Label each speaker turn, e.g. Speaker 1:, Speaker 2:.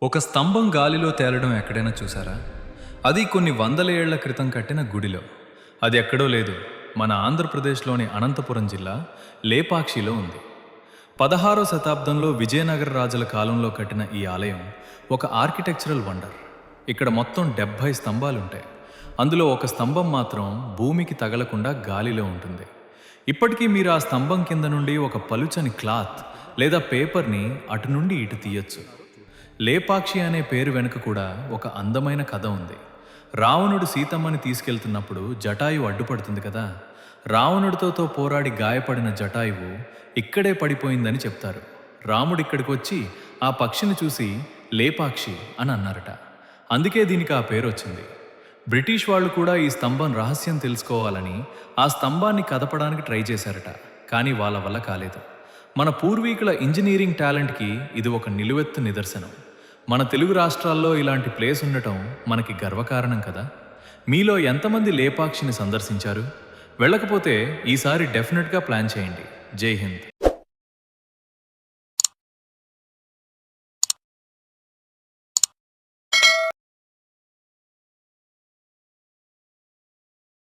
Speaker 1: ఒక స్తంభం గాలిలో తేలడం ఎక్కడైనా చూసారా? అది కొన్ని వందల ఏళ్ల క్రితం కట్టిన గుడిలో. అది ఎక్కడో లేదు, మన ఆంధ్రప్రదేశ్లోని అనంతపురం జిల్లా లేపాక్షిలో ఉంది. 16వ శతాబ్దంలో విజయనగర రాజుల కాలంలో కట్టిన ఈ ఆలయం ఒక ఆర్కిటెక్చరల్ వండర్. ఇక్కడ మొత్తం 70 స్తంభాలుంటాయి. అందులో ఒక స్తంభం మాత్రం భూమికి తగలకుండా గాలిలో ఉంటుంది. ఇప్పటికీ మీరు ఆ స్తంభం కింద నుండి ఒక పలుచని క్లాత్ లేదా పేపర్ని అటు నుండి ఇటు తీయొచ్చు. లేపాక్షి అనే పేరు వెనుక కూడా ఒక అందమైన కథ ఉంది. రావణుడు సీతమ్మని తీసుకెళ్తున్నప్పుడు జటాయువు అడ్డుపడుతుంది కదా. రావణుడితో పోరాడి గాయపడిన జటాయువు ఇక్కడే పడిపోయిందని చెప్తారు. రాముడు ఇక్కడికి వచ్చి ఆ పక్షిని చూసి లేపాక్షి అని అన్నారట. అందుకే దీనికి ఆ పేరు వచ్చింది. బ్రిటిష్ వాళ్ళు కూడా ఈ స్తంభం రహస్యం తెలుసుకోవాలని ఆ స్తంభాన్ని కదపడానికి ట్రై చేశారట. కానీ వాళ్ళ వల్ల కాలేదు. మన పూర్వీకుల ఇంజనీరింగ్ టాలెంట్కి ఇది ఒక నిలువెత్తు నిదర్శనం. మన తెలుగు రాష్ట్రాల్లో ఇలాంటి ప్లేస్ ఉండటం మనకి గర్వకారణం కదా. మీలో ఎంతమంది లేపాక్షిని సందర్శించారు? వెళ్ళకపోతే ఈసారి డెఫినెట్గా ప్లాన్ చేయండి. జై హింద్.